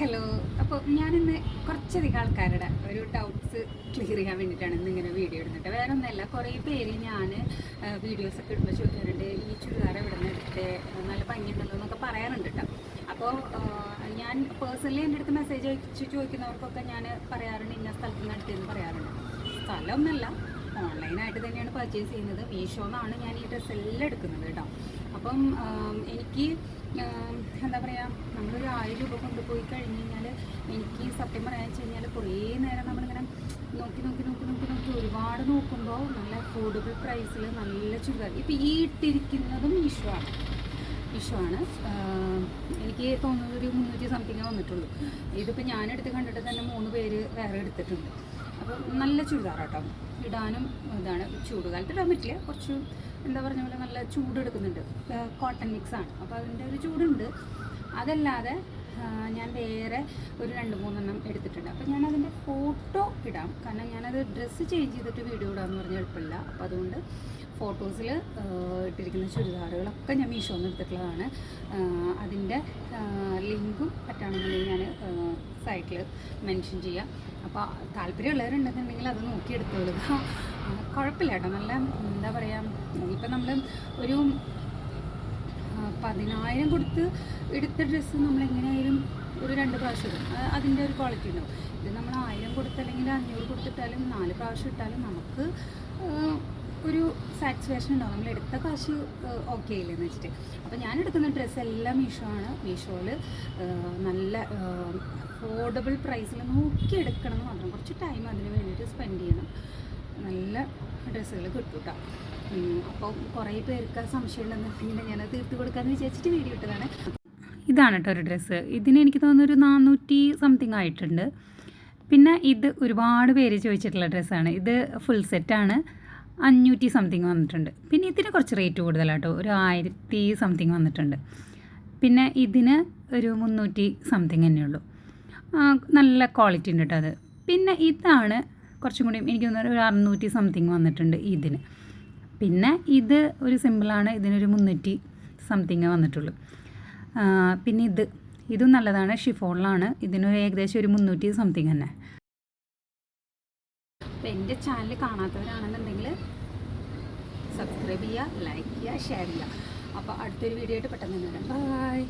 Hello. അപ്പോൾ ഞാനിന്ന് കുറച്ചധികം ആൾക്കാരുടെ ഒരു ഡൗട്ട്സ് ക്ലിയർ ചെയ്യാൻ വേണ്ടിയിട്ടാണ് ഇന്നിങ്ങനെ വീഡിയോ ഇടുന്നത്. വേറെ ഒന്നല്ല, കുറേ പേര് ഞാൻ വീഡിയോസൊക്കെ ഇടുമ്പോൾ ചോദിക്കാറുണ്ട്, ഈ ചുരിദാർ ഇവിടെ നിന്ന് എടുത്ത് നല്ല ഭംഗിയുണ്ടല്ലോ എന്നൊക്കെ പറയാറുണ്ട് കേട്ടോ. അപ്പോൾ ഞാൻ പേഴ്സണലി എൻ്റെ അടുത്ത് മെസ്സേജ് അയച്ച് ചോദിക്കുന്നവർക്കൊക്കെ ഞാൻ പറയാറുണ്ട്, ഇന്ന സ്ഥലത്ത് നിന്ന് എടുത്തതെന്ന് പറയാറുണ്ട്. സ്ഥലമൊന്നുമല്ല, ഓൺലൈനായിട്ട് തന്നെയാണ് പർച്ചേസ് ചെയ്യുന്നത്. മീഷോന്നാണ് ഞാൻ ഈ ഡ്രസ്സ് എല്ലാം എടുക്കുന്നത് കേട്ടോ. അപ്പം എനിക്ക് എന്താ പറയുക, നമ്മളൊരു 1000 രൂപ കൊണ്ടുപോയി കഴിഞ്ഞ് കഴിഞ്ഞാൽ എനിക്ക് സത്യം പറയാൻ വെച്ച് കഴിഞ്ഞാൽ കുറേ നേരം നമ്മളിങ്ങനെ നോക്കി ഒരുപാട് നോക്കുമ്പോൾ നല്ല അഫോർഡബിൾ പ്രൈസിൽ നല്ല ചുരിദാർ. ഇപ്പം ഈ ഇട്ടിരിക്കുന്നതും മീഷോ ആണ്. എനിക്ക് തോന്നുന്നത് ഒരു 300 സംതിങ് വന്നിട്ടുള്ളൂ. ഇതിപ്പോൾ ഞാനെടുത്ത് കണ്ടിട്ട് തന്നെ 3 പേര് വേറെ എടുത്തിട്ടുണ്ട്. അപ്പം നല്ല ചുരിദാറാട്ടോ, ഇടാനും ഇതാണ്. ചൂടുകാലത്ത് ഇടാൻ പറ്റില്ല, കുറച്ച് എന്താ പറഞ്ഞ പോലെ നല്ല ചൂടെടുക്കുന്നുണ്ട്. കോട്ടൺ മിക്സാണ്, അപ്പോൾ അതിൻ്റെ ഒരു ചൂടുണ്ട്. അതല്ലാതെ ഞാൻ വേറെ ഒരു 2-3 എടുത്തിട്ടുണ്ട്. അപ്പോൾ ഞാനതിൻ്റെ ഫോട്ടോ ഇടാം, കാരണം ഞാനത് ഡ്രസ്സ് ചേഞ്ച് ചെയ്തിട്ട് വീഡിയോ ഇടാമെന്ന് പറഞ്ഞാൽ എളുപ്പമില്ല. അപ്പോൾ അതുകൊണ്ട് ഫോട്ടോസിൽ ഇട്ടിരിക്കുന്ന ചുരിദാറുകളൊക്കെ ഞാൻ മീഷോന്ന് എടുത്തിട്ടുള്ളതാണ്. അതിൻ്റെ ലിങ്കും പറ്റുകയാണെന്നുണ്ടെങ്കിൽ ഞാൻ സൈറ്റിൽ മെൻഷൻ ചെയ്യാം. അപ്പോൾ താല്പര്യമുള്ളവരുണ്ടെന്നുണ്ടെങ്കിൽ അത് നോക്കിയെടുത്തോളുക. കുഴപ്പമില്ല കേട്ടോ, നല്ല എന്താ പറയുക, ഇപ്പം നമ്മൾ ഒരു 10,000 കൊടുത്ത് എടുത്ത ഡ്രസ്സ് നമ്മളെങ്ങനെയായാലും ഒരു 2 പ്രാവശ്യം ഇടും. അതിൻ്റെ ഒരു ക്വാളിറ്റി ഉണ്ടാവും. ഇത് നമ്മൾ 1000 കൊടുത്ത് അല്ലെങ്കിൽ 500 കൊടുത്തിട്ടാലും 4 പ്രാവശ്യം ഇട്ടാലും നമുക്ക് ഒരു സാറ്റിസ്ഫാക്ഷൻ ഉണ്ടാവും, നമ്മൾ എടുത്ത കാശ് ഓക്കെ ഇല്ലെന്ന് വെച്ചിട്ട്. അപ്പോൾ ഞാൻ എടുക്കുന്ന ഡ്രസ്സ് എല്ലാം മീഷോയിൽ നല്ല അഫോർഡബിൾ പ്രൈസിൽ നോക്കി എടുക്കണം എന്ന് മാത്രം. കുറച്ച് ടൈം അതിന് വേണ്ടിയിട്ട് സ്പെൻഡ് ചെയ്യണം. നല്ല ഡ്രസ്സുകൾ കിട്ടും കേട്ടോ. അപ്പോൾ കുറേ പേർക്ക് സംശയം ഉണ്ടെന്നുണ്ടെങ്കിൽ ഞാനത് തീർത്ത് കൊടുക്കാമെന്ന് വിചാരിച്ചിട്ട് വീഡിയോ ഇട്ടതാണ്. ഇതാണ് കേട്ടോ ഒരു ഡ്രസ്സ്. ഇതിന് എനിക്ക് തോന്നുന്നു ഒരു 400 സംതിങ് ആയിട്ടുണ്ട്. പിന്നെ ഇത് ഒരുപാട് പേര് ചോദിച്ചിട്ടുള്ള ഡ്രസ്സാണ്. ഇത് ഫുൾ സെറ്റാണ്, 500 സംതിങ് വന്നിട്ടുണ്ട്. പിന്നെ ഇതിന് കുറച്ച് റേറ്റ് കൂടുതലാട്ടോ, ഒരു 1000 സംതിങ് വന്നിട്ടുണ്ട്. പിന്നെ ഇതിന് ഒരു 300 സംതിങ് തന്നെയുള്ളൂ. നല്ല ക്വാളിറ്റി ഉണ്ട് കേട്ടോ അത്. പിന്നെ ഇതാണ് കുറച്ചും കൂടി എനിക്ക് തോന്നുന്നു ഒരു 600 സംതിങ് വന്നിട്ടുണ്ട് ഇതിന്. പിന്നെ ഇത് ഒരു സിമ്പിളാണ്, ഇതിനൊരു 300 സംതിങ് വന്നിട്ടുള്ളൂ. പിന്നെ ഇതും നല്ലതാണ്, ഷിഫോണിലാണ്. ഇതിനൊരു ഏകദേശം ഒരു 300 സംതിങ് തന്നെ. അപ്പോൾ എൻ്റെ ചാനൽ കാണാത്തവരാണെന്നുണ്ടെങ്കിൽ സബ്സ്ക്രൈബ് ചെയ്യുക, ലൈക്ക് ചെയ്യുക, ഷെയർ ചെയ്യുക. അപ്പോൾ അടുത്തൊരു വീഡിയോ ആയിട്ട് പെട്ടെന്ന് തന്നെ വരാം. ബൈ.